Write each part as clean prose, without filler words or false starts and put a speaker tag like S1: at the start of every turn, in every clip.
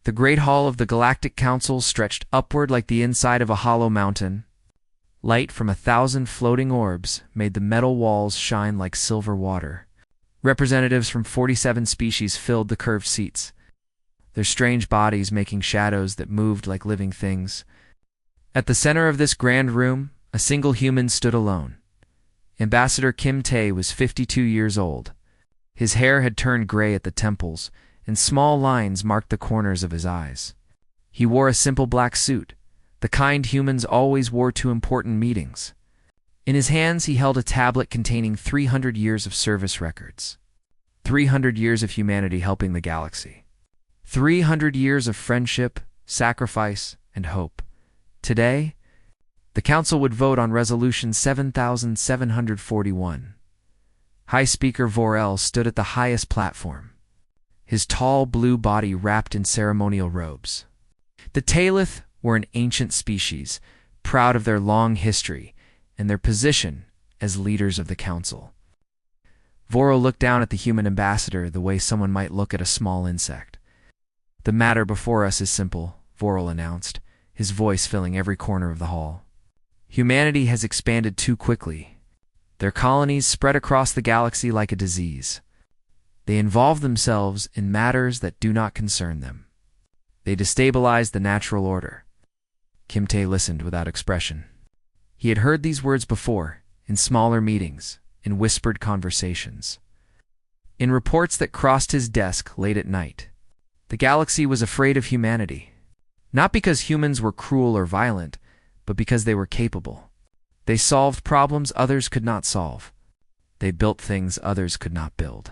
S1: The great hall of the Galactic Council stretched upward like the inside of a hollow mountain. Light from 1,000 floating orbs made the metal walls shine like silver water. Representatives from 47 species filled the curved seats, their strange bodies making shadows that moved like living things. At the center of this grand room, a single human stood alone. Ambassador Kim Tae was 52 years old. His hair had turned gray at the temples, and small lines marked the corners of his eyes. He wore a simple black suit, the kind humans always wore to important meetings. In his hands he held a tablet containing 300 years of service records. 300 years of humanity helping the galaxy. 300 years of friendship, sacrifice, and hope. Today, the Council would vote on Resolution 7741. High Speaker Vorel stood at the highest platform, his tall blue body wrapped in ceremonial robes. The Taelith were an ancient species, proud of their long history and their position as leaders of the Council. Vorel looked down at the human ambassador the way someone might look at a small insect. "The matter before us is simple," Vorel announced, his voice filling every corner of the hall. "Humanity has expanded too quickly. Their colonies spread across the galaxy like a disease. They involve themselves in matters that do not concern them. They destabilize the natural order." Kim Tae listened without expression. He had heard these words before, in smaller meetings, in whispered conversations, in reports that crossed his desk late at night. The galaxy was afraid of humanity, not because humans were cruel or violent, but because they were capable. They solved problems others could not solve. They built things others could not build.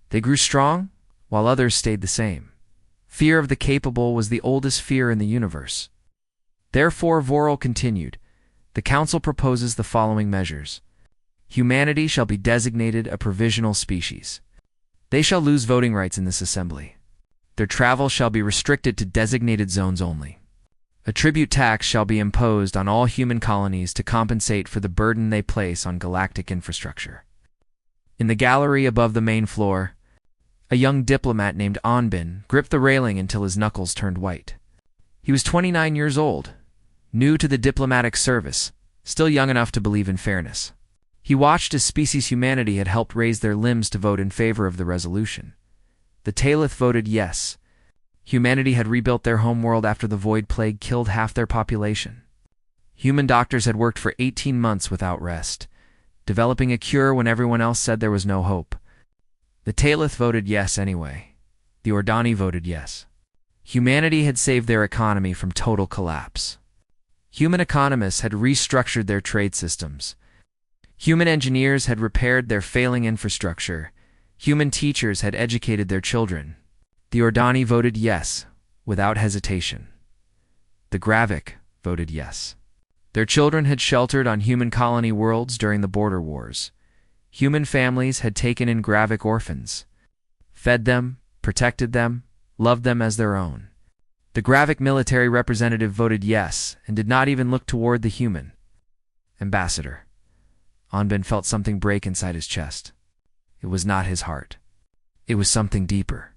S1: They grew strong, while others stayed the same. Fear of the capable was the oldest fear in the universe. Therefore, Vorel continued, the Council proposes the following measures. Humanity shall be designated a provisional species. They shall lose voting rights in this assembly. Their travel shall be restricted to designated zones only. A tribute tax shall be imposed on all human colonies to compensate for the burden they place on galactic infrastructure. In the gallery above the main floor, a young diplomat named Anbin gripped the railing until his knuckles turned white. He was 29 years old, new to the diplomatic service, still young enough to believe in fairness. He watched as species humanity had helped raise their limbs to vote in favor of the resolution. The Taelith voted yes. Humanity had rebuilt their homeworld after the Void Plague killed half their population. Human doctors had worked for 18 months without rest, developing a cure when everyone else said there was no hope. The Taelith voted yes anyway. The Ordani voted yes. Humanity had saved their economy from total collapse. Human economists had restructured their trade systems. Human engineers had repaired their failing infrastructure. Human teachers had educated their children. The Ordani voted yes, without hesitation. The Gravik voted yes. Their children had sheltered on human colony worlds during the border wars. Human families had taken in Gravik orphans, fed them, protected them, loved them as their own. The Gravik military representative voted yes and did not even look toward the human ambassador. Anbin felt something break inside his chest. It was not his heart. It was something deeper.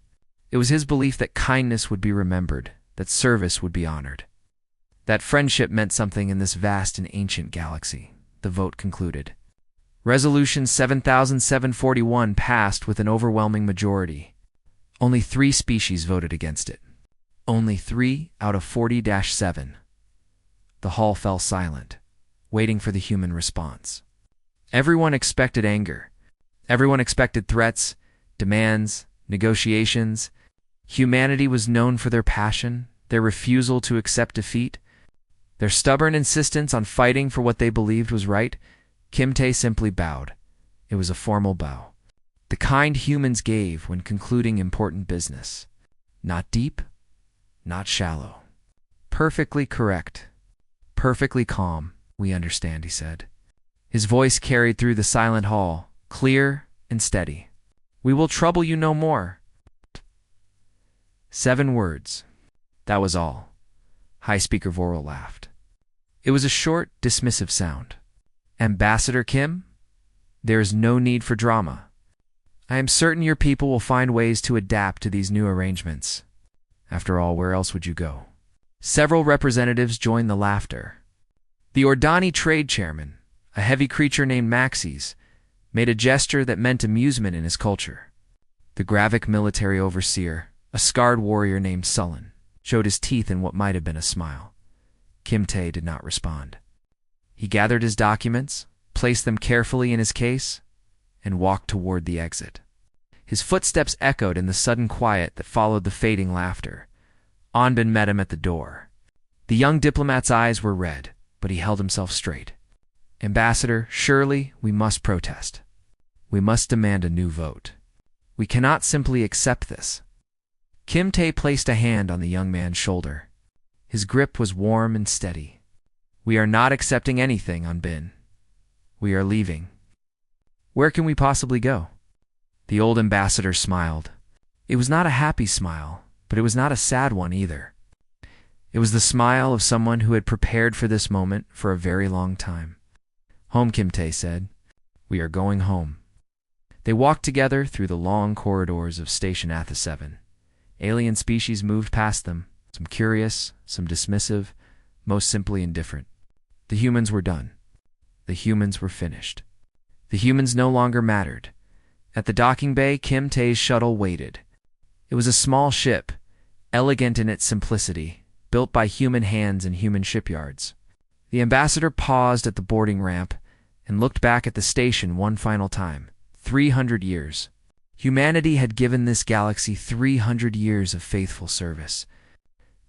S1: It was his belief that kindness would be remembered, that service would be honored, that friendship meant something in this vast and ancient galaxy. The vote concluded. Resolution 7741 passed with an overwhelming majority. Only 3 species voted against it. Only 3 out of 40-7. The hall fell silent, waiting for the human response. Everyone expected anger. Everyone expected threats, demands, negotiations. Humanity was known for their passion, their refusal to accept defeat, their stubborn insistence on fighting for what they believed was right. Kim Tae simply bowed. It was a formal bow. The kind humans gave when concluding important business. Not deep, not shallow. Perfectly correct. Perfectly calm, we understand, he said. His voice carried through the silent hall, clear and steady. We will trouble you no more. 7 words. That was all. High Speaker Vorel laughed. It was a short, dismissive sound. Ambassador Kim, there is no need for drama. I am certain your people will find ways to adapt to these new arrangements. After all, where else would you go? Several representatives joined the laughter. The Ordani trade chairman, a heavy creature named Maxes, made a gesture that meant amusement in his culture. The Gravic military overseer, a scarred warrior named Sullen, showed his teeth in what might have been a smile. Kimte did not respond. He gathered his documents, placed them carefully in his case, and walked toward the exit. His footsteps echoed in the sudden quiet that followed the fading laughter. Onbin met him at the door. The young diplomat's eyes were red, but he held himself straight. Ambassador, surely we must protest. We must demand a new vote. We cannot simply accept this. Kimte placed a hand on the young man's shoulder. His grip was warm and steady. We are not accepting anything, Onbin. We are leaving. Where can we possibly go? The old ambassador smiled. It was not a happy smile, but it was not a sad one either. It was the smile of someone who had prepared for this moment for a very long time. Home, Kimte said. We are going home. They walked together through the long corridors of Station Atha 7. Alien species moved past them, some curious, some dismissive, most simply indifferent. The humans were done. The humans were finished. The humans no longer mattered. At the docking bay, Kimte's shuttle waited. It was a small ship, elegant in its simplicity, built by human hands in human shipyards. The ambassador paused at the boarding ramp and looked back at the station one final time. 300 years. Humanity had given this galaxy 300 years of faithful service.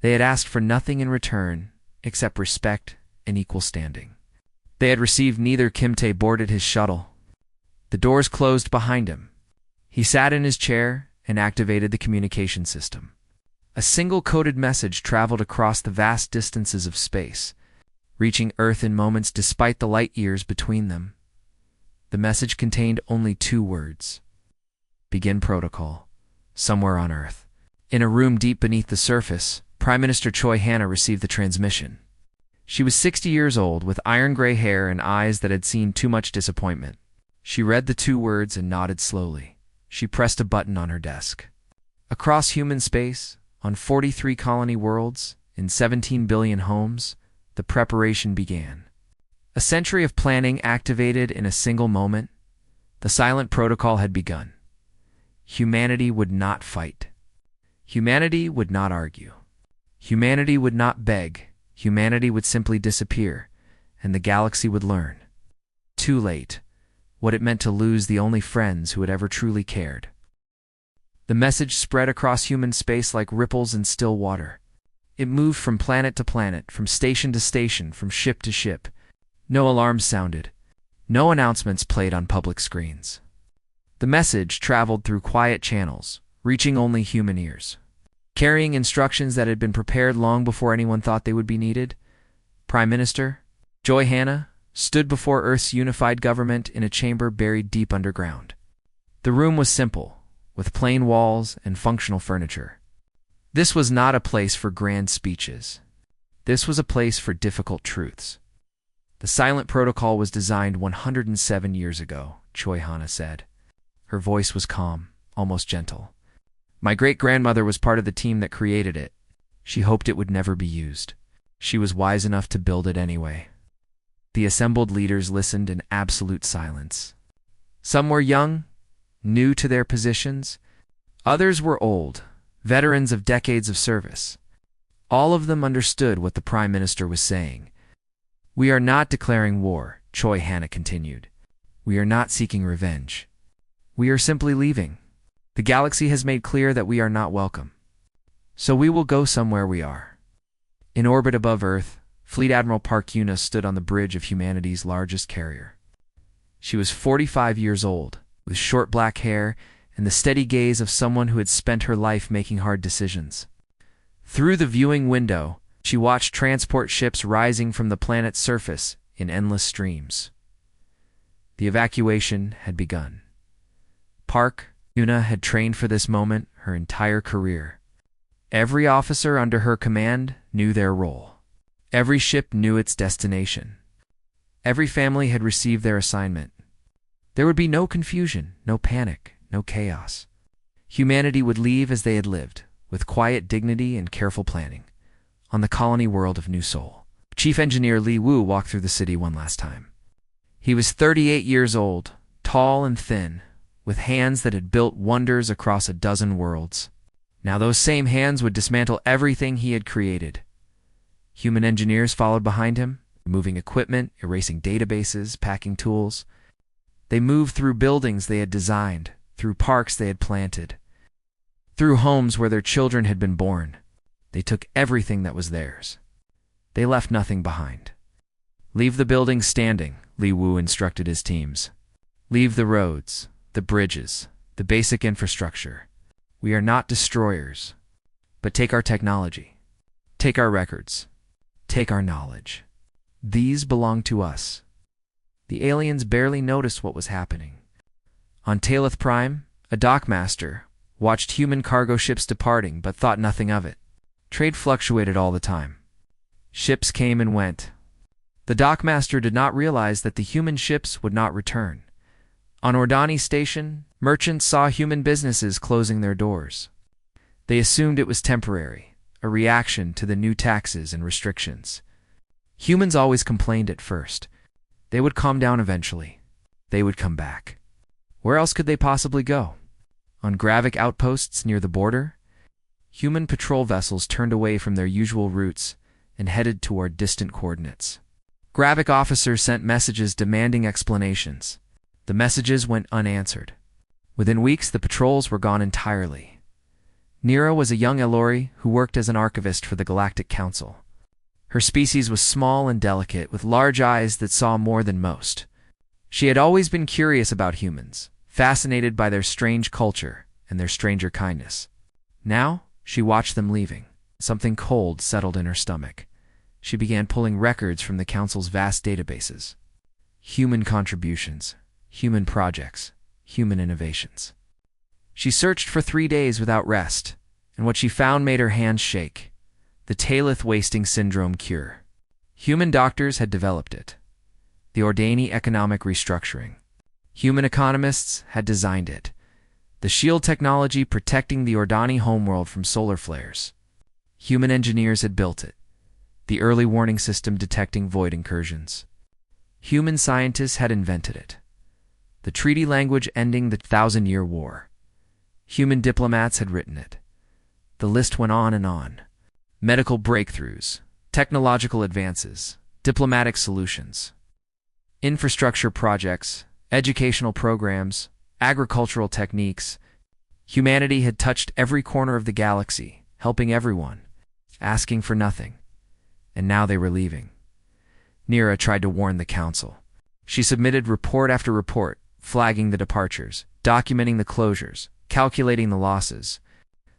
S1: They had asked for nothing in return except respect and equal standing. They had received neither. Kimte boarded his shuttle. The doors closed behind him. He sat in his chair and activated the communication system. A single coded message traveled across the vast distances of space, reaching Earth in moments despite the light years between them. The message contained only 2 words. Begin protocol. Somewhere on Earth. In a room deep beneath the surface, Prime Minister Choi Hannah received the transmission. She was 60 years old, with iron-gray hair and eyes that had seen too much disappointment. She read the 2 words and nodded slowly. She pressed a button on her desk. Across human space, on 43 colony worlds, in 17 billion homes, the preparation began. A century of planning activated in a single moment. The silent protocol had begun. Humanity would not fight. Humanity would not argue. Humanity would not beg. Humanity would simply disappear, and the galaxy would learn. Too late. What it meant to lose the only friends who had ever truly cared. The message spread across human space like ripples in still water. It moved from planet to planet, from station to station, from ship to ship. No alarms sounded. No announcements played on public screens. The message traveled through quiet channels, reaching only human ears. Carrying instructions that had been prepared long before anyone thought they would be needed, Prime Minister Choi Hannah stood before Earth's unified government in a chamber buried deep underground. The room was simple, with plain walls and functional furniture. This was not a place for grand speeches. This was a place for difficult truths. The silent protocol was designed 107 years ago, Choi Hannah said. Her voice was calm, almost gentle. My great-grandmother was part of the team that created it. She hoped it would never be used. She was wise enough to build it anyway. The assembled leaders listened in absolute silence. Some were young, new to their positions. Others were old, veterans of decades of service. All of them understood what the Prime Minister was saying. We are not declaring war, Choi Hannah continued. We are not seeking revenge. We are simply leaving. The galaxy has made clear that we are not welcome. So we will go somewhere we are. In orbit above Earth, Fleet Admiral Park Yuna stood on the bridge of humanity's largest carrier. She was 45 years old, with short black hair and the steady gaze of someone who had spent her life making hard decisions. Through the viewing window, she watched transport ships rising from the planet's surface in endless streams. The evacuation had begun. Park Yuna had trained for this moment her entire career. Every officer under her command knew their role. Every ship knew its destination. Every family had received their assignment. There would be no confusion, no panic, no chaos. Humanity would leave as they had lived, with quiet dignity and careful planning, on the colony world of New Seoul. Chief Engineer Li Wu walked through the city one last time. He was 38 years old, tall and thin, with hands that had built wonders across a dozen worlds. Now those same hands would dismantle everything he had created. Human engineers followed behind him, moving equipment, erasing databases, packing tools. They moved through buildings they had designed, through parks they had planted, through homes where their children had been born. They took everything that was theirs. They left nothing behind. Leave the buildings standing, Li Wu instructed his teams. Leave the roads, the bridges, the basic infrastructure. We are not destroyers, but take our technology. Take our records. Take our knowledge. These belong to us. The aliens barely noticed what was happening. On Talith Prime, a dockmaster watched human cargo ships departing but thought nothing of it. Trade fluctuated all the time. Ships came and went. The dockmaster did not realize that the human ships would not return. On Ordani Station, merchants saw human businesses closing their doors. They assumed it was temporary, a reaction to the new taxes and restrictions. Humans always complained at first. They would calm down eventually. They would come back. Where else could they possibly go? On Gravik outposts near the border, human patrol vessels turned away from their usual routes and headed toward distant coordinates. Gravik officers sent messages demanding explanations. The messages went unanswered. Within weeks, the patrols were gone entirely. Nira was a young Elori who worked as an archivist for the Galactic Council. Her species was small and delicate, with large eyes that saw more than most. She had always been curious about humans, fascinated by their strange culture and their stranger kindness. Now, she watched them leaving. Something cold settled in her stomach. She began pulling records from the Council's vast databases. Human contributions, human projects, human innovations. She searched for 3 days without rest, and what she found made her hands shake. The Talith wasting syndrome cure. Human doctors had developed it. The Ordani economic restructuring. Human economists had designed it. The shield technology protecting the Ordani homeworld from solar flares. Human engineers had built it. The early warning system detecting void incursions. Human scientists had invented it. The treaty language ending the 1,000-year war. Human diplomats had written it. The list went on and on. Medical breakthroughs, technological advances, diplomatic solutions, infrastructure projects, educational programs, agricultural techniques. Humanity had touched every corner of the galaxy, helping everyone, asking for nothing. And now they were leaving. Nira tried to warn the Council. She submitted report after report, flagging the departures, documenting the closures, calculating the losses.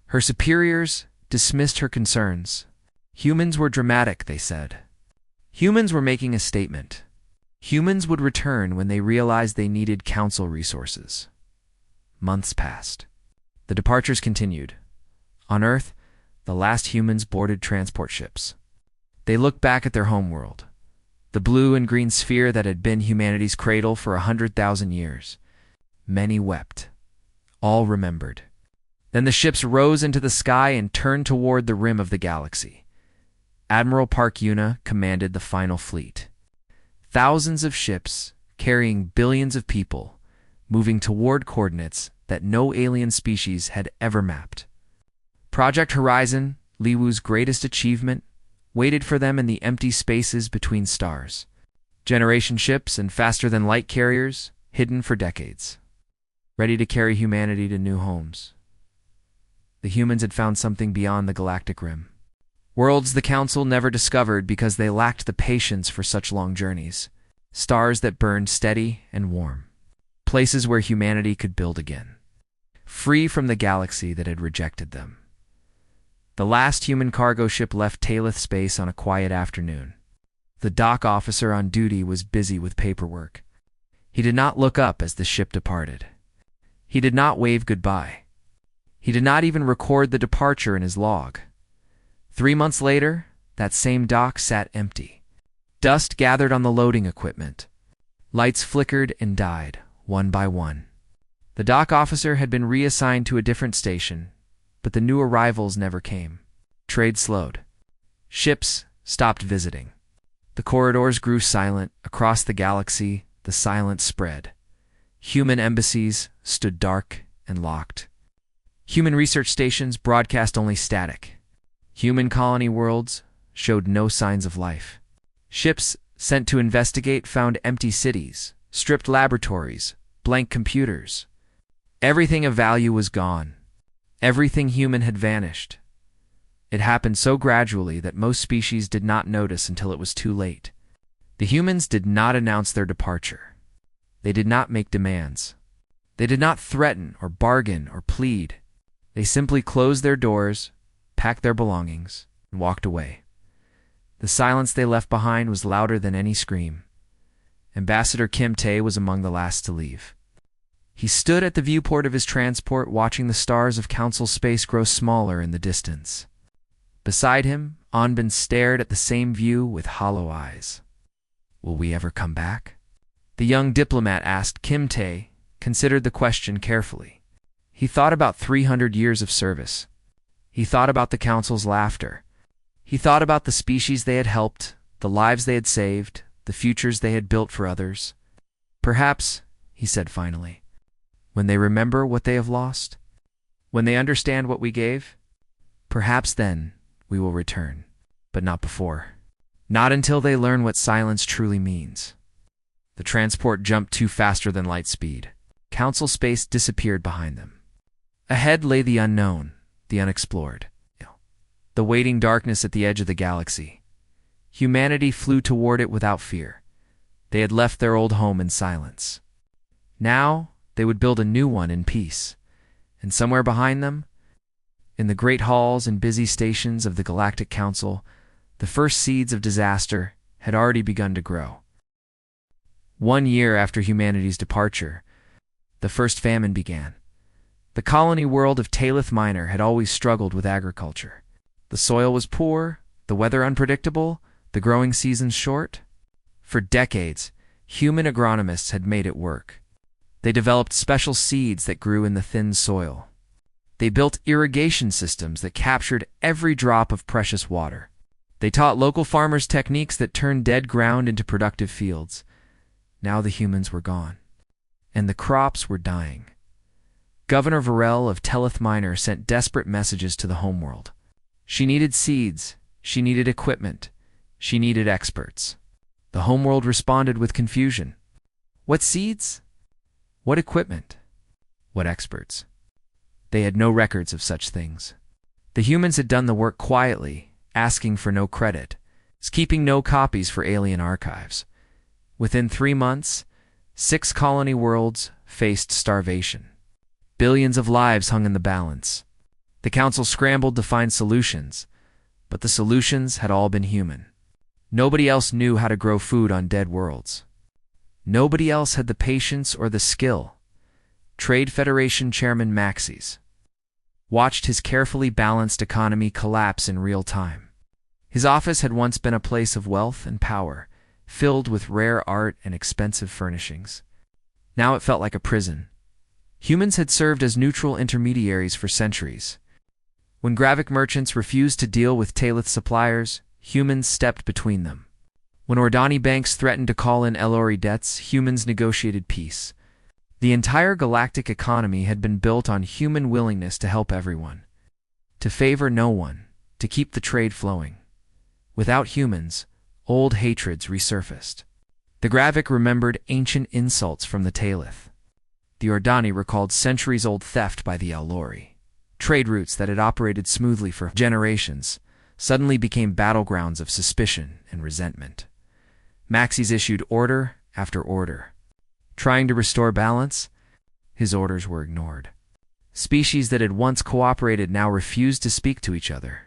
S1: Her superiors dismissed her concerns. Humans were dramatic, they said. Humans were making a statement. Humans would return when they realized they needed Council resources. Months passed. The departures continued. On Earth, the last humans boarded transport ships. They looked back at their homeworld, the blue and green sphere that had been humanity's cradle for 100,000 years. Many wept. All remembered. Then the ships rose into the sky and turned toward the rim of the galaxy. Admiral Park Yuna commanded the final fleet. Thousands of ships, carrying billions of people, moving toward coordinates that no alien species had ever mapped. Project Horizon, Li Wu's greatest achievement, waited for them in the empty spaces between stars. Generation ships and faster-than-light carriers, hidden for decades, ready to carry humanity to new homes. The humans had found something beyond the galactic rim. Worlds the Council never discovered because they lacked the patience for such long journeys. Stars that burned steady and warm. Places where humanity could build again. Free from the galaxy that had rejected them. The last human cargo ship left Talith space on a quiet afternoon. The dock officer on duty was busy with paperwork. He did not look up as the ship departed. He did not wave goodbye. He did not even record the departure in his log. 3 months later, that same dock sat empty. Dust gathered on the loading equipment. Lights flickered and died, one by one. The dock officer had been reassigned to a different station, but the new arrivals never came. Trade slowed. Ships stopped visiting. The corridors grew silent. Across the galaxy, the silence spread. Human embassies stood dark and locked. Human research stations broadcast only static. Human colony worlds showed no signs of life. Ships sent to investigate found empty cities, stripped laboratories, blank computers. Everything of value was gone. Everything human had vanished. It happened so gradually that most species did not notice until it was too late. The humans did not announce their departure. They did not make demands. They did not threaten or bargain or plead. They simply closed their doors, packed their belongings, and walked away. The silence they left behind was louder than any scream. Ambassador Kim Tae was among the last to leave. He stood at the viewport of his transport, watching the stars of Council space grow smaller in the distance. Beside him, Anbin stared at the same view with hollow eyes. "Will we ever come back?" The young diplomat asked. Kim Tae considered the question carefully. He thought about 300 years of service. He thought about the Council's laughter. He thought about the species they had helped, the lives they had saved, the futures they had built for others. "Perhaps," he said finally, "when they remember what they have lost, when they understand what we gave, perhaps then we will return, but not before. Not until they learn what silence truly means." The transport jumped too faster than light speed. Council space disappeared behind them. Ahead lay the unknown, the unexplored, the waiting darkness at the edge of the galaxy. Humanity flew toward it without fear. They had left their old home in silence. Now they would build a new one in peace. And somewhere behind them, in the great halls and busy stations of the Galactic Council, the first seeds of disaster had already begun to grow. 1 year after humanity's departure, the first famine began. The colony world of Talith Minor had always struggled with agriculture. The soil was poor, the weather unpredictable, the growing seasons short. For decades, human agronomists had made it work. They developed special seeds that grew in the thin soil. They built irrigation systems that captured every drop of precious water. They taught local farmers techniques that turned dead ground into productive fields. Now the humans were gone, and the crops were dying. Governor Varel of Telith Minor sent desperate messages to the homeworld. She needed seeds, she needed equipment, she needed experts. The homeworld responded with confusion. What seeds? What equipment? What experts? They had no records of such things. The humans had done the work quietly, asking for no credit, keeping no copies for alien archives. Within 3 months, 6 colony worlds faced starvation. Billions of lives hung in the balance. The Council scrambled to find solutions, but the solutions had all been human. Nobody else knew how to grow food on dead worlds. Nobody else had the patience or the skill. Trade Federation Chairman Maxis watched his carefully balanced economy collapse in real time. His office had once been a place of wealth and power, filled with rare art and expensive furnishings. Now it felt like a prison. Humans had served as neutral intermediaries for centuries. When Gravic merchants refused to deal with Talith suppliers, humans stepped between them. When Ordani banks threatened to call in Elori debts, humans negotiated peace. The entire galactic economy had been built on human willingness to help everyone, to favor no one, to keep the trade flowing. Without humans, old hatreds resurfaced. The Gravic remembered ancient insults from the Talith. The Ordani recalled centuries-old theft by the Elori. Trade routes that had operated smoothly for generations suddenly became battlegrounds of suspicion and resentment. Maxis issued order after order. Trying to restore balance, his orders were ignored. Species that had once cooperated now refused to speak to each other.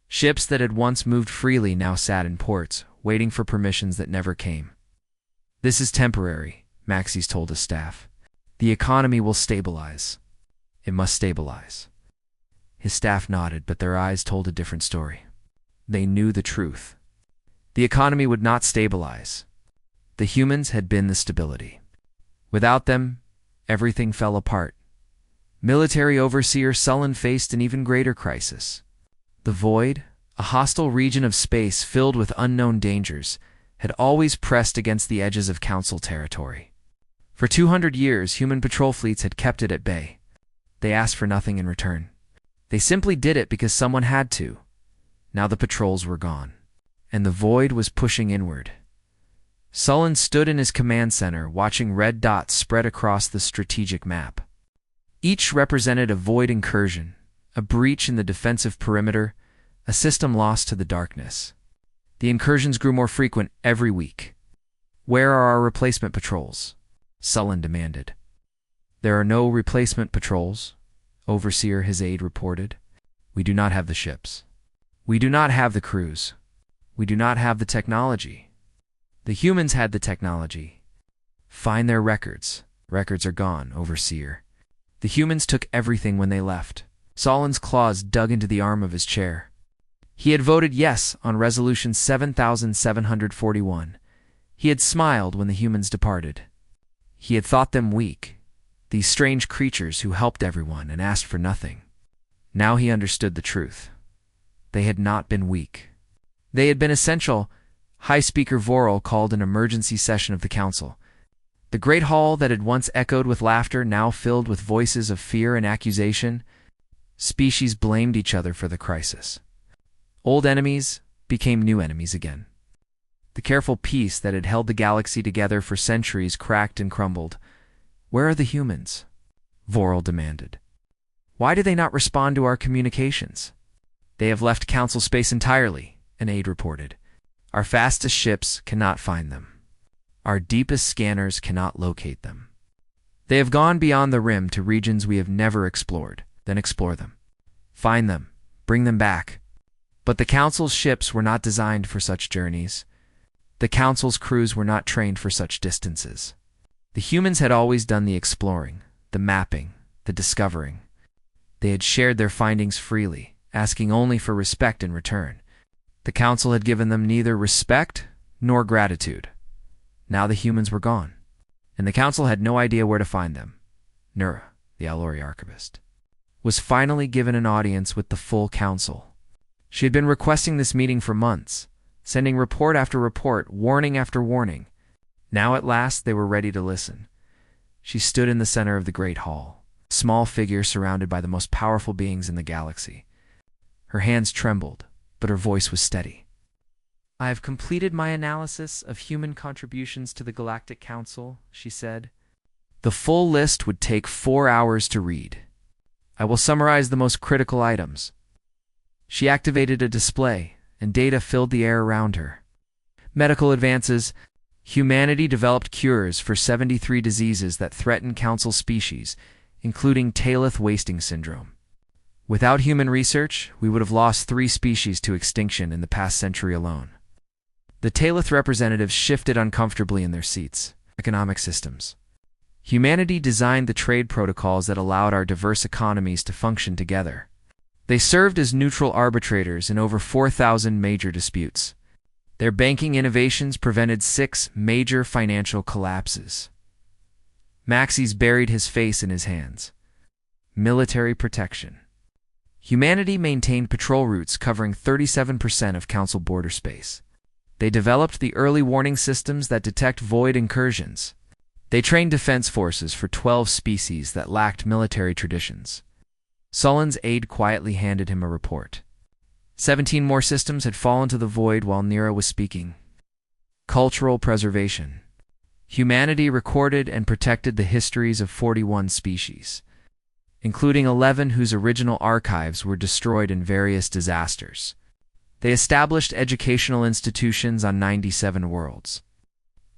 S1: Ships that had once moved freely now sat in ports, waiting for permissions that never came. "This is temporary," Maxis told his staff. "The economy will stabilize. It must stabilize." His staff nodded, but their eyes told a different story. They knew the truth. The economy would not stabilize. The humans had been the stability. Without them, everything fell apart. Military Overseer Sullen faced an even greater crisis. The Void, a hostile region of space filled with unknown dangers, had always pressed against the edges of Council territory. For 200 years, human patrol fleets had kept it at bay. They asked for nothing in return. They simply did it because someone had to. Now the patrols were gone, and the Void was pushing inward. Sullen stood in his command center, watching red dots spread across the strategic map. Each represented a Void incursion, a breach in the defensive perimeter, a system lost to the darkness. The incursions grew more frequent every week. "Where are our replacement patrols?" Sullen demanded. "There are no replacement patrols," Overseer, his aide, reported. "We do not have the ships. We do not have the crews. We do not have the technology. The humans had the technology. Find their records. Records are gone, Overseer. The humans took everything when they left." Sullen's claws dug into the arm of his chair. He had voted yes on Resolution 7741. He had smiled when the humans departed. He had thought them weak, these strange creatures who helped everyone and asked for nothing. Now he understood the truth. They had not been weak. They had been essential. High Speaker Vorel called an emergency session of the Council. The great hall that had once echoed with laughter now filled with voices of fear and accusation. Species blamed each other for the crisis. Old enemies became new enemies again. The careful peace that had held the galaxy together for centuries cracked and crumbled. "Where are the humans?" Vorel demanded. "Why do they not respond to our communications?" "They have left Council space entirely," an aide reported. "Our fastest ships cannot find them. Our deepest scanners cannot locate them. They have gone beyond the rim to regions we have never explored." "Then explore them. Find them. Bring them back." But the Council's ships were not designed for such journeys. The Council's crews were not trained for such distances. The humans had always done the exploring, the mapping, the discovering. They had shared their findings freely, asking only for respect in return. The Council had given them neither respect nor gratitude. Now the humans were gone, and the Council had no idea where to find them. Nura, the Alori archivist, was finally given an audience with the full Council. She had been requesting this meeting for months, sending report after report, warning after warning. Now at last they were ready to listen. She stood in the center of the great hall, a small figure surrounded by the most powerful beings in the galaxy. Her hands trembled, but her voice was steady. "I have completed my analysis of human contributions to the Galactic Council," she said. "The full list would take 4 hours to read. I will summarize the most critical items." She activated a display, and data filled the air around her. Medical advances. Humanity developed cures for 73 diseases that threaten Council species, including Tailith wasting syndrome. Without human research, we would have lost 3 species to extinction in the past century alone. The Tailith representatives shifted uncomfortably in their seats. Economic systems. Humanity designed the trade protocols that allowed our diverse economies to function together. They served as neutral arbitrators in over 4,000 major disputes. Their banking innovations prevented 6 major financial collapses. Maxis buried his face in his hands. Military protection. Humanity maintained patrol routes covering 37% of Council border space. They developed the early warning systems that detect void incursions. They trained defense forces for 12 species that lacked military traditions. Sullen's aide quietly handed him a report. 17 more systems had fallen to the void while Nira was speaking. Cultural preservation. Humanity recorded and protected the histories of 41 species, including 11 whose original archives were destroyed in various disasters. They established educational institutions on 97 worlds.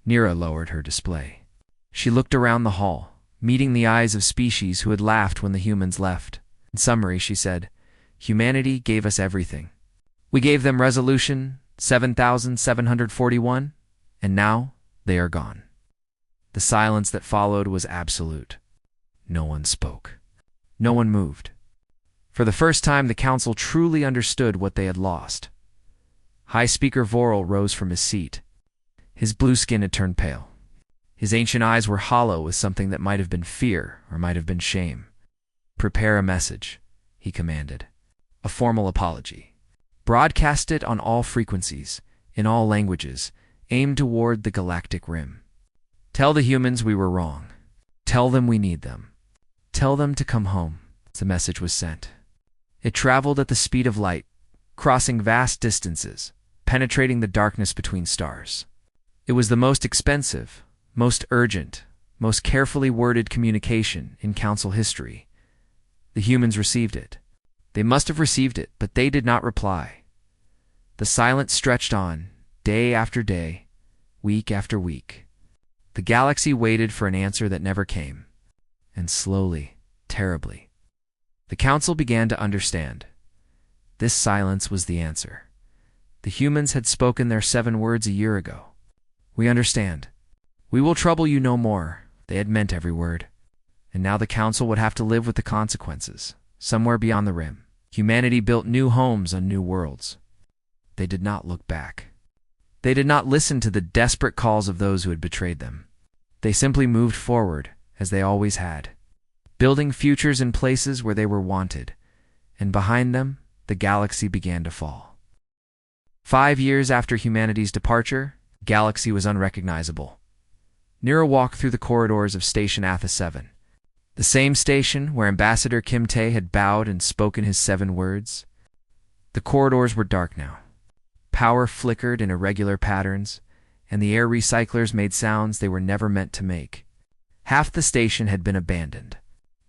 S1: Nira lowered her display. She looked around the hall, meeting the eyes of species who had laughed when the humans left. In summary, she said, "Humanity gave us everything. We gave them Resolution 7741, and now they are gone." The silence that followed was absolute. No one spoke. No one moved. For the first time, the Council truly understood what they had lost. High Speaker Vorel rose from his seat. His blue skin had turned pale. His ancient eyes were hollow with something that might have been fear or might have been shame. Prepare a message, he commanded. A formal apology. Broadcast it on all frequencies, in all languages, aimed toward the galactic rim. Tell the humans we were wrong. Tell them we need them. Tell them to come home. The message was sent. It traveled at the speed of light, crossing vast distances, penetrating the darkness between stars. It was the most expensive, most urgent, most carefully worded communication in Council history. The humans received it. They must have received it, but they did not reply. The silence stretched on, day after day, week after week. The galaxy waited for an answer that never came. And slowly, terribly, the Council began to understand. This silence was the answer. The humans had spoken their 7 words a year ago. We understand. We will trouble you no more. They had meant every word. And now the Council would have to live with the consequences, somewhere beyond the rim. Humanity built new homes on new worlds. They did not look back. They did not listen to the desperate calls of those who had betrayed them. They simply moved forward, as they always had, building futures in places where they were wanted, and behind them, the galaxy began to fall. 5 years after humanity's departure, the galaxy was unrecognizable. Nira walked through the corridors of Station Atha 7, the same station where Ambassador Kim Tae had bowed and spoken his 7 words. The corridors were dark now. Power flickered in irregular patterns, and the air recyclers made sounds they were never meant to make. Half the station had been abandoned.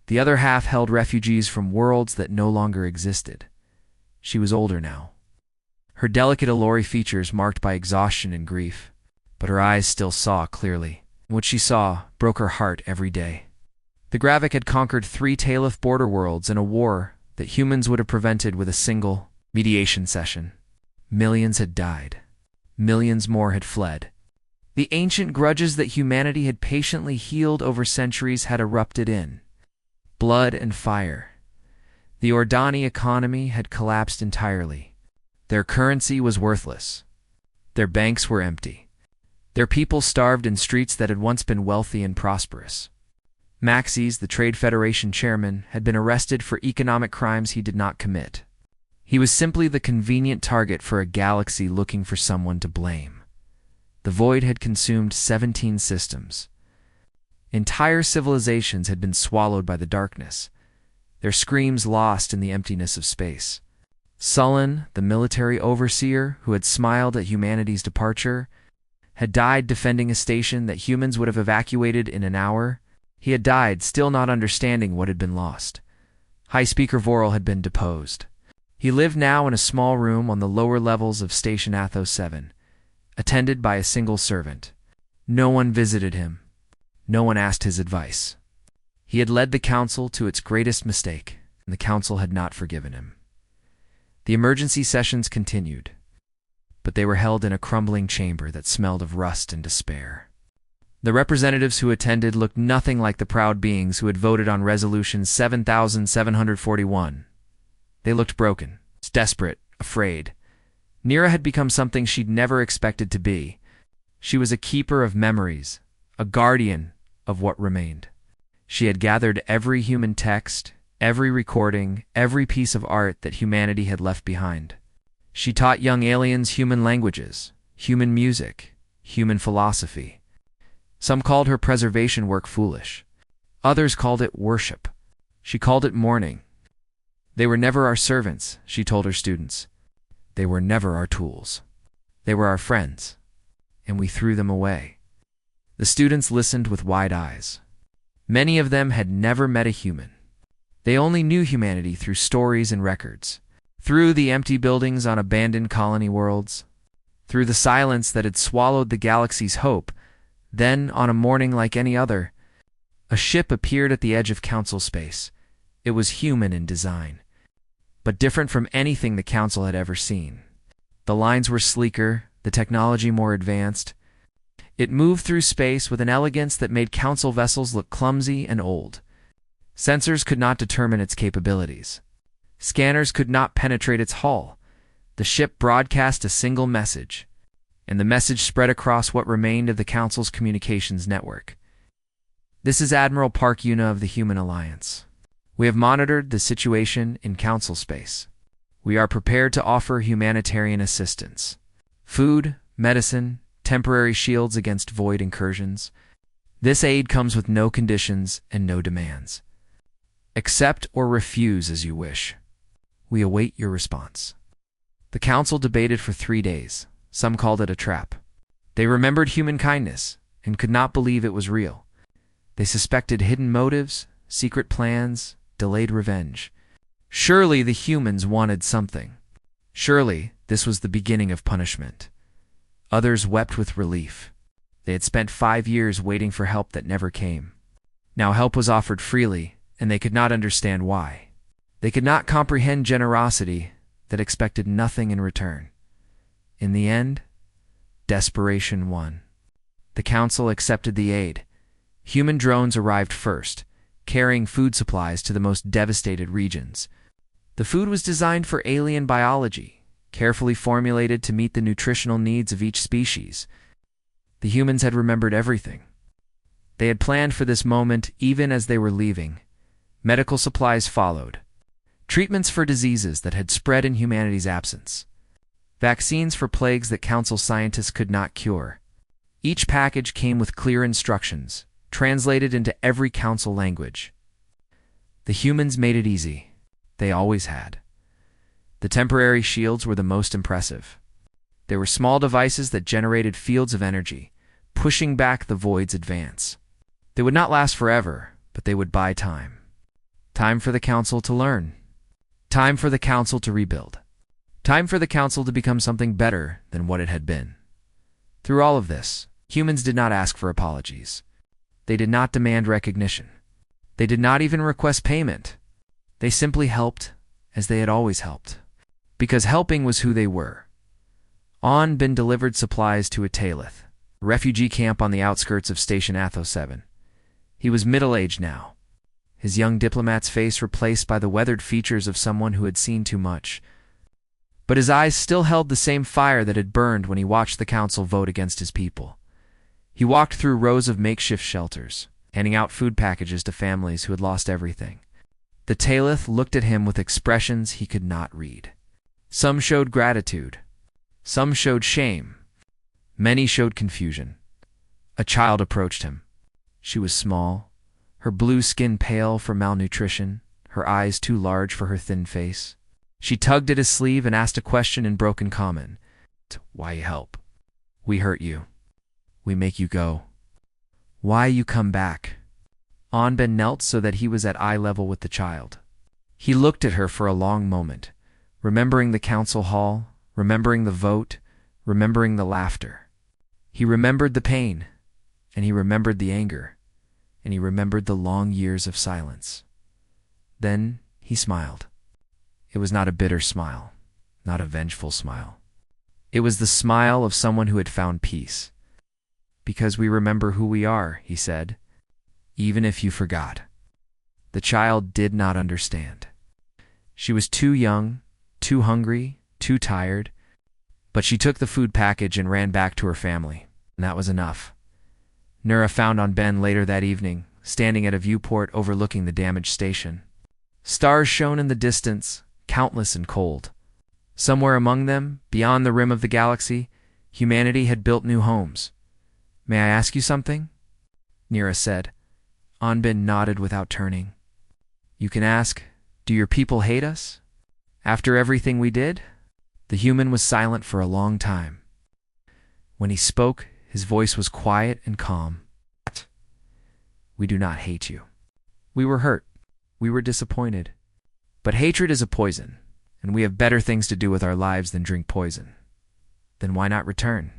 S1: The other half held refugees from worlds that no longer existed. She was older now. Her delicate Allori features marked by exhaustion and grief, but her eyes still saw clearly. What she saw broke her heart every day. The Gravik had conquered 3 Taelith border worlds in a war that humans would have prevented with a single mediation session. Millions had died. Millions more had fled. The ancient grudges that humanity had patiently healed over centuries had erupted in blood and fire. The Ordani economy had collapsed entirely. Their currency was worthless. Their banks were empty. Their people starved in streets that had once been wealthy and prosperous. Maxis, the Trade Federation chairman, had been arrested for economic crimes he did not commit. He was simply the convenient target for a galaxy looking for someone to blame. The void had consumed 17 systems. Entire civilizations had been swallowed by the darkness, their screams lost in the emptiness of space. Sullen, the military overseer who had smiled at humanity's departure, had died defending a station that humans would have evacuated in an hour. He had died still not understanding what had been lost. High Speaker Vorel had been deposed. He lived now in a small room on the lower levels of Station Athos 7, attended by a single servant. No one visited him. No one asked his advice. He had led the Council to its greatest mistake, and the Council had not forgiven him. The emergency sessions continued, but they were held in a crumbling chamber that smelled of rust and despair. The representatives who attended looked nothing like the proud beings who had voted on Resolution 7741. They looked broken, desperate, afraid. Nira had become something she'd never expected to be. She was a keeper of memories, a guardian of what remained. She had gathered every human text, every recording, every piece of art that humanity had left behind. She taught young aliens human languages, human music, human philosophy. Some called her preservation work foolish. Others called it worship. She called it mourning. They were never our servants, she told her students. They were never our tools. They were our friends, and we threw them away. The students listened with wide eyes. Many of them had never met a human. They only knew humanity through stories and records, through the empty buildings on abandoned colony worlds, through the silence that had swallowed the galaxy's hope. Then, on a morning like any other, a ship appeared at the edge of Council space. It was human in design, but different from anything the Council had ever seen. The lines were sleeker, the technology more advanced. It moved through space with an elegance that made Council vessels look clumsy and old. Sensors could not determine its capabilities. Scanners could not penetrate its hull. The ship broadcast a single message, and the message spread across what remained of the Council's communications network. This is Admiral Park Yuna of the Human Alliance. We have monitored the situation in council space. We are prepared to offer humanitarian assistance. Food, medicine, temporary shields against void incursions. This aid comes with no conditions and no demands. Accept or refuse as you wish. We await your response. The council debated for 3 days. Some called it a trap. They remembered human kindness and could not believe it was real. They suspected hidden motives, secret plans, delayed revenge. Surely the humans wanted something. Surely this was the beginning of punishment. Others wept with relief. They had spent 5 years waiting for help that never came. Now help was offered freely, and they could not understand why. They could not comprehend generosity that expected nothing in return. In the end, desperation won. The council accepted the aid. Human drones arrived first, carrying food supplies to the most devastated regions. The food was designed for alien biology, carefully formulated to meet the nutritional needs of each species. The humans had remembered everything. They had planned for this moment even as they were leaving. Medical supplies followed. Treatments for diseases that had spread in humanity's absence. Vaccines for plagues that council scientists could not cure. Each package came with clear instructions, translated into every council language. The humans made it easy. They always had. The temporary shields were the most impressive. They were small devices that generated fields of energy, pushing back the void's advance. They would not last forever, but they would buy time. Time for the council to learn. Time for the council to rebuild. Time for the council to become something better than what it had been. Through all of this, humans did not ask for apologies. They did not demand recognition. They did not even request payment. They simply helped as they had always helped. Because helping was who they were. Bin delivered supplies to a Talith, a refugee camp on the outskirts of Station Atho 7. He was middle-aged now. His young diplomat's face replaced by the weathered features of someone who had seen too much. But his eyes still held the same fire that had burned when he watched the council vote against his people. He walked through rows of makeshift shelters, handing out food packages to families who had lost everything. The Talith looked at him with expressions he could not read. Some showed gratitude. Some showed shame. Many showed confusion. A child approached him. She was small, her blue skin pale for malnutrition, her eyes too large for her thin face. She tugged at his sleeve and asked a question in broken common. Why you help? We hurt you. We make you go. Why you come back? Ben knelt so that he was at eye level with the child. He looked at her for a long moment, remembering the council hall, remembering the vote, remembering the laughter. He remembered the pain, and he remembered the anger, and he remembered the long years of silence. Then he smiled. It was not a bitter smile, not a vengeful smile. It was the smile of someone who had found peace. Because we remember who we are, he said, even if you forgot. The child did not understand. She was too young, too hungry, too tired, but she took the food package and ran back to her family, and that was enough. Nura found Ben later that evening, standing at a viewport overlooking the damaged station. Stars shone in the distance, countless and cold. Somewhere among them, beyond the rim of the galaxy, humanity had built new homes. May I ask you something? Nira said. Ben nodded without turning. You can ask, do your people hate us? After everything we did? The human was silent for a long time. When he spoke, his voice was quiet and calm. We do not hate you. We were hurt. We were disappointed. But hatred is a poison, and we have better things to do with our lives than drink poison. Then why not return?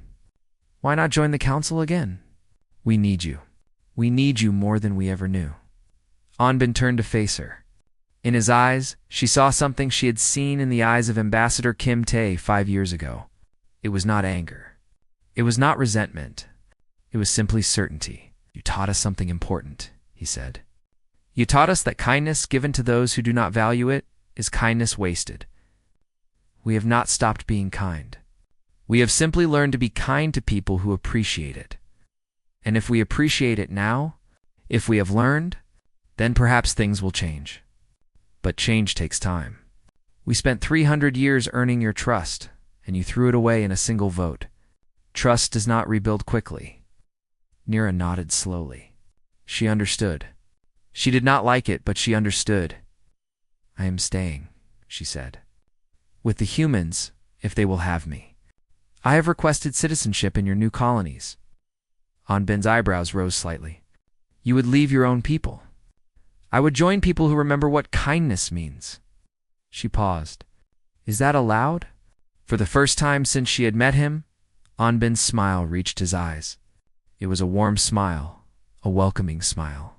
S1: Why not join the council again? We need you. We need you more than we ever knew. Ben turned to face her. In his eyes, she saw something she had seen in the eyes of Ambassador Kim Tae 5 years ago. It was not anger. It was not resentment. It was simply certainty. You taught us something important, he said. You taught us that kindness given to those who do not value it is kindness wasted. We have not stopped being kind. We have simply learned to be kind to people who appreciate it. And if we appreciate it now, if we have learned, then perhaps things will change. But change takes time. We spent 300 years earning your trust, and you threw it away in a single vote. Trust does not rebuild quickly. Nira nodded slowly. She understood. She did not like it, but she understood. I am staying, she said. With the humans, if they will have me. I have requested citizenship in your new colonies. Anbin's eyebrows rose slightly. You would leave your own people. I would join people who remember what kindness means. She paused. Is that allowed? For the first time since she had met him, Anbin's smile reached his eyes. It was a warm smile, a welcoming smile.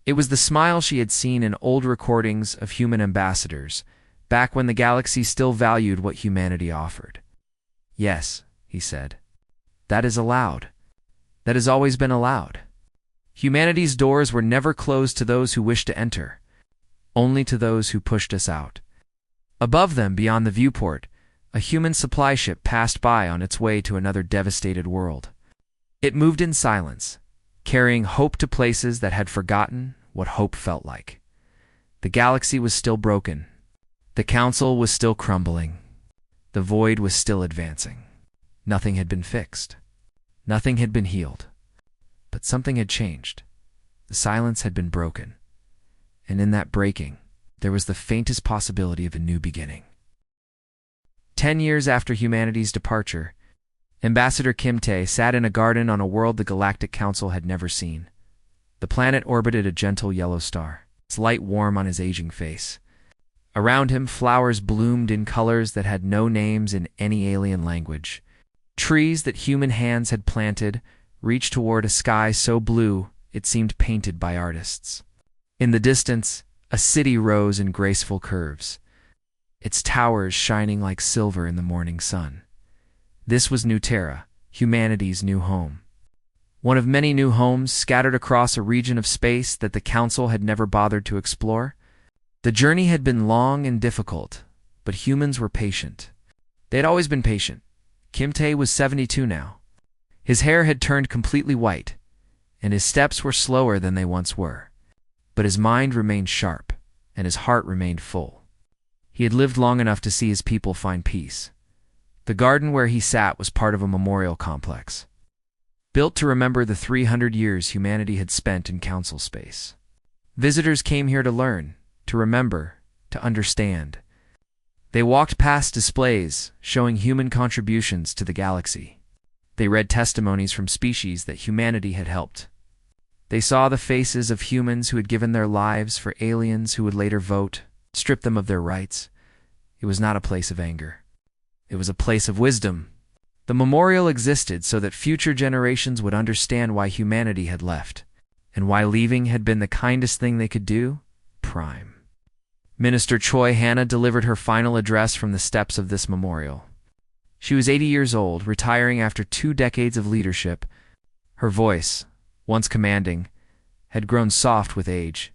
S1: It was the smile she had seen in old recordings of human ambassadors, back when the galaxy still valued what humanity offered. Yes, he said. That is allowed. That has always been allowed. Humanity's doors were never closed to those who wished to enter, only to those who pushed us out. Above them, beyond the viewport, a human supply ship passed by on its way to another devastated world. It moved in silence, carrying hope to places that had forgotten what hope felt like. The galaxy was still broken. The council was still crumbling. The void was still advancing. Nothing had been fixed. Nothing had been healed. But something had changed. The silence had been broken. And in that breaking, there was the faintest possibility of a new beginning. 10 years after humanity's departure, Ambassador Kimte sat in a garden on a world the Galactic Council had never seen. The planet orbited a gentle yellow star, its light warm on his aging face. Around him, flowers bloomed in colors that had no names in any alien language. Trees that human hands had planted reached toward a sky so blue it seemed painted by artists. In the distance, a city rose in graceful curves, its towers shining like silver in the morning sun. This was New Terra, humanity's new home. One of many new homes scattered across a region of space that the Council had never bothered to explore. The journey had been long and difficult, but humans were patient. They had always been patient. Kimte was 72 now. His hair had turned completely white, and his steps were slower than they once were. But his mind remained sharp, and his heart remained full. He had lived long enough to see his people find peace. The garden where he sat was part of a memorial complex, built to remember the 300 years humanity had spent in council space. Visitors came here to learn, to remember, to understand. They walked past displays showing human contributions to the galaxy. They read testimonies from species that humanity had helped. They saw the faces of humans who had given their lives for aliens who would later vote, strip them of their rights. It was not a place of anger. It was a place of wisdom. The memorial existed so that future generations would understand why humanity had left, and why leaving had been the kindest thing they could do. Prime. Minister Choi Hannah delivered her final address from the steps of this memorial. She was 80 years old, retiring after 2 decades of leadership. Her voice, once commanding, had grown soft with age,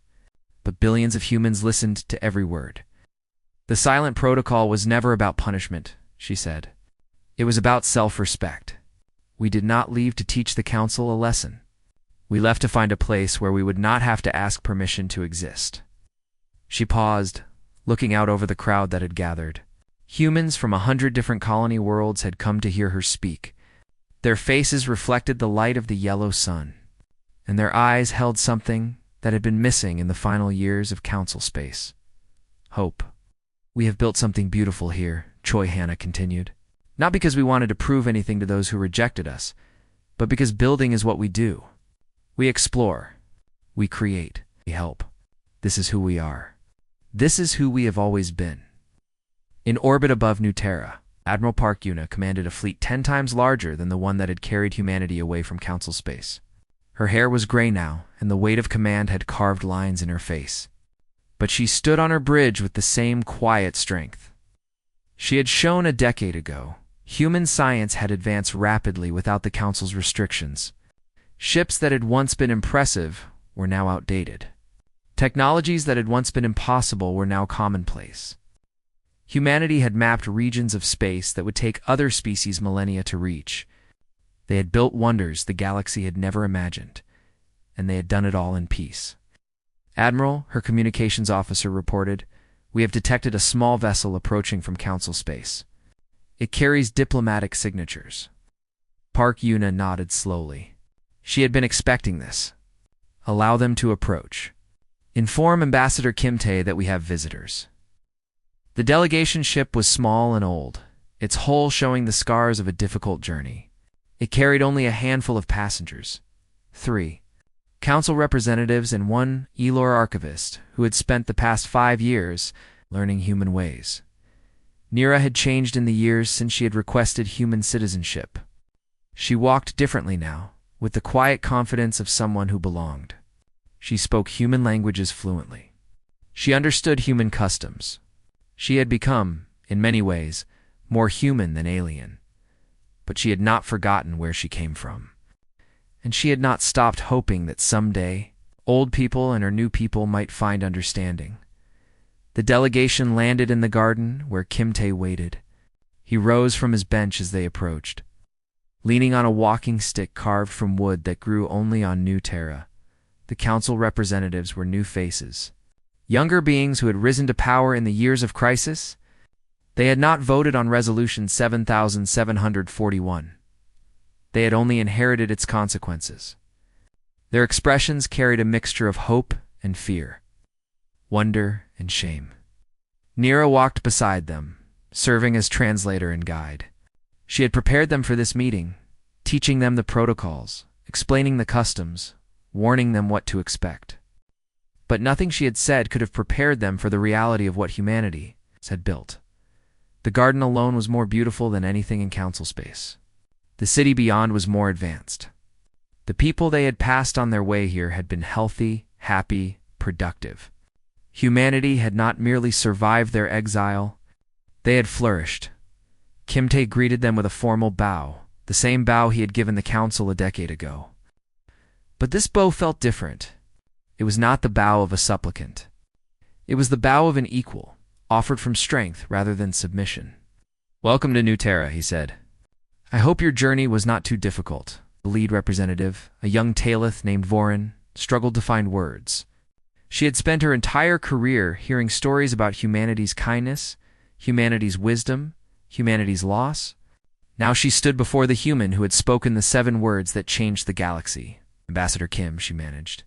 S1: but billions of humans listened to every word. The silent protocol was never about punishment, she said. It was about self-respect. We did not leave to teach the council a lesson. We left to find a place where we would not have to ask permission to exist. She paused, looking out over the crowd that had gathered. Humans from 100 different colony worlds had come to hear her speak. Their faces reflected the light of the yellow sun, and their eyes held something that had been missing in the final years of council space. Hope. We have built something beautiful here, Choi Hannah continued. Not because we wanted to prove anything to those who rejected us, but because building is what we do. We explore. We create. We help. This is who we are. This is who we have always been. In orbit above New Terra, Admiral Park Yuna commanded a fleet 10 times larger than the one that had carried humanity away from council space. Her hair was gray now, and the weight of command had carved lines in her face. But she stood on her bridge with the same quiet strength. She had shown a decade ago, human science had advanced rapidly without the council's restrictions. Ships that had once been impressive were now outdated. Technologies that had once been impossible were now commonplace. Humanity had mapped regions of space that would take other species millennia to reach. They had built wonders the galaxy had never imagined, and they had done it all in peace. Admiral, her communications officer reported, We have detected a small vessel approaching from Council space. It carries diplomatic signatures. Park Yuna nodded slowly. She had been expecting this. Allow them to approach. Inform Ambassador Kim Tae that we have visitors. The delegation ship was small and old, its hull showing the scars of a difficult journey. It carried only a handful of passengers. 3 council representatives and 1 Elor archivist who had spent the past 5 years learning human ways. Nira had changed in the years since she had requested human citizenship. She walked differently now, with the quiet confidence of someone who belonged. She spoke human languages fluently. She understood human customs. She had become, in many ways, more human than alien. But she had not forgotten where she came from. And she had not stopped hoping that someday, old people and her new people might find understanding. The delegation landed in the garden where Kim Tae waited. He rose from his bench as they approached. Leaning on a walking stick carved from wood that grew only on New Terra, the council representatives were new faces. Younger beings who had risen to power in the years of crisis. They had not voted on Resolution 7741. They had only inherited its consequences. Their expressions carried a mixture of hope and fear, wonder and shame. Nira walked beside them, serving as translator and guide. She had prepared them for this meeting, teaching them the protocols, explaining the customs, warning them what to expect. But nothing she had said could have prepared them for the reality of what humanity had built. The garden alone was more beautiful than anything in council space. The city beyond was more advanced. The people they had passed on their way here had been healthy, happy, productive. Humanity had not merely survived their exile, they had flourished. Kim Tae greeted them with a formal bow, the same bow he had given the council a decade ago. But this bow felt different. It was not the bow of a supplicant. It was the bow of an equal, offered from strength rather than submission. "Welcome to New Terra," he said. "I hope your journey was not too difficult." The lead representative, a young Talith named Vorin, struggled to find words. She had spent her entire career hearing stories about humanity's kindness, humanity's wisdom, humanity's loss. Now she stood before the human who had spoken the 7 words that changed the galaxy. "Ambassador Kim," she managed,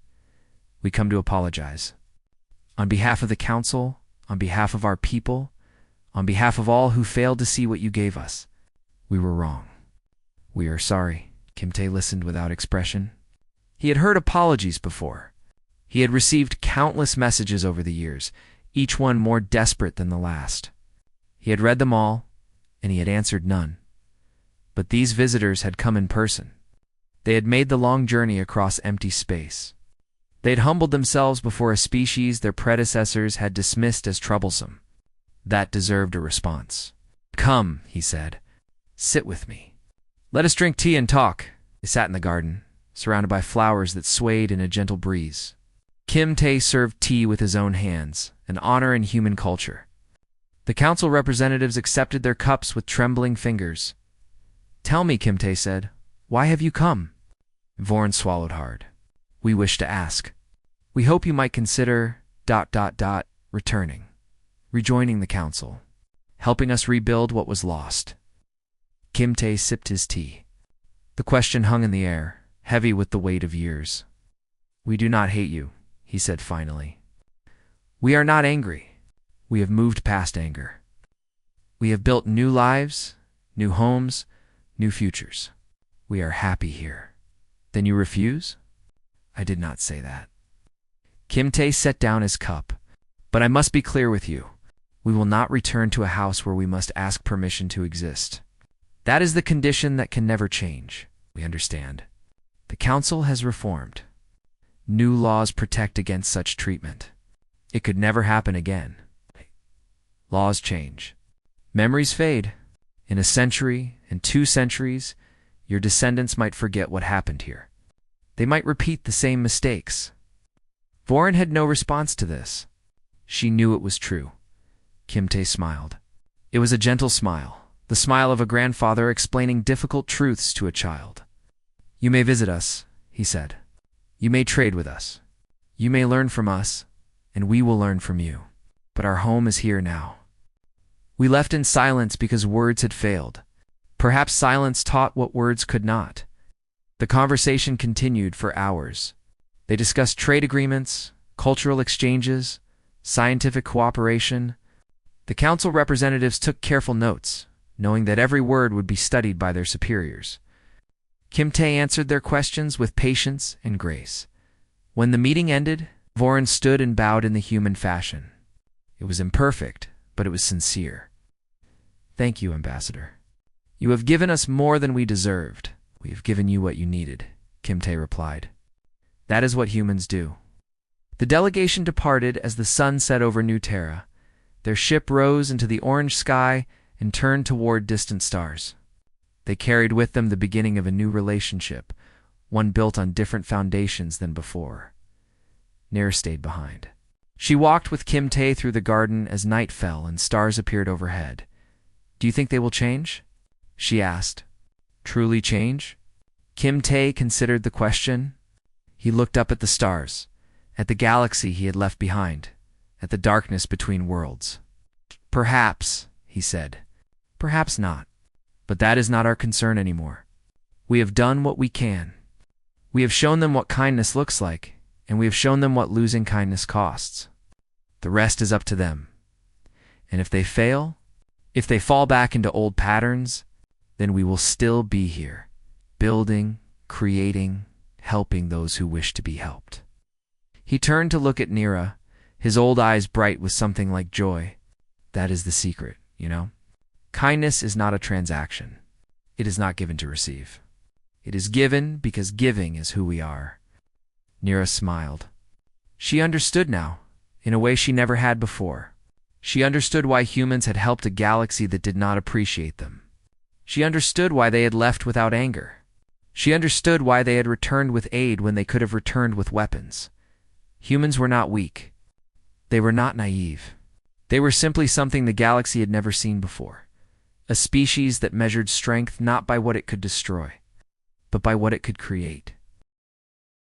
S1: "we come to apologize. On behalf of the council, on behalf of our people, on behalf of all who failed to see what you gave us, we were wrong. We are sorry." Kim Tae listened without expression. He had heard apologies before. He had received countless messages over the years, each one more desperate than the last. He had read them all, and he had answered none. But these visitors had come in person. They had made the long journey across empty space. They had humbled themselves before a species their predecessors had dismissed as troublesome. That deserved a response. "Come," he said. "Sit with me. Let us drink tea and talk." They sat in the garden, surrounded by flowers that swayed in a gentle breeze. Kim Tae served tea with his own hands, an honor in human culture. The council representatives accepted their cups with trembling fingers. "Tell me," Kim Tae said, "why have you come?" Vorin swallowed hard. "We wish to ask. We hope you might consider ... returning, rejoining the council, helping us rebuild what was lost." Kim Tae sipped his tea. The question hung in the air, heavy with the weight of years. "We do not hate you," he said finally. "We are not angry. We have moved past anger. We have built new lives, new homes, new futures. We are happy here." "Then you refuse?" "I did not say that." Kim Tae set down his cup. "But I must be clear with you. We will not return to a house where we must ask permission to exist. That is the condition that can never change. We understand. The council has reformed. New laws protect against such treatment. It could never happen again. Laws change. Memories fade. In a century, in 2 centuries, your descendants might forget what happened here. They might repeat the same mistakes." Vorin had no response to this. She knew it was true. Kim Tae smiled. It was a gentle smile, the smile of a grandfather explaining difficult truths to a child. "You may visit us," he said. "You may trade with us. You may learn from us, and we will learn from you. but our home is here now. We left in silence because words had failed. Perhaps silence taught what words could not. The conversation continued for hours. They discussed trade agreements, cultural exchanges, scientific cooperation. The council representatives took careful notes, knowing that every word would be studied by their superiors. Kim Tae answered their questions with patience and grace. When the meeting ended, Voran stood and bowed in the human fashion. It was imperfect, but it was sincere. "Thank you, Ambassador. You have given us more than we deserved. We have given you what you needed," Kim Tae replied. "That is what humans do." The delegation departed as the sun set over New Terra. Their ship rose into the orange sky and turned toward distant stars. They carried with them the beginning of a new relationship, one built on different foundations than before. Nera stayed behind. She walked with Kim Tae through the garden as night fell and stars appeared overhead. "Do you think they will change?" she asked. "Truly change?" Kim Tae considered the question. He looked up at the stars, at the galaxy he had left behind, at the darkness between worlds. "Perhaps," he said. "Perhaps not. But that is not our concern anymore. We have done what we can. We have shown them what kindness looks like, and we have shown them what losing kindness costs. The rest is up to them. And if they fail, if they fall back into old patterns, then we will still be here, building, creating, helping those who wish to be helped." He turned to look at Nera, his old eyes bright with something like joy. "That is the secret, you know? Kindness is not a transaction. It is not given to receive. It is given because giving is who we are." Nera smiled. She understood now, in a way she never had before. She understood why humans had helped a galaxy that did not appreciate them. She understood why they had left without anger. She understood why they had returned with aid when they could have returned with weapons. Humans were not weak. They were not naive. They were simply something the galaxy had never seen before. A species that measured strength not by what it could destroy, but by what it could create.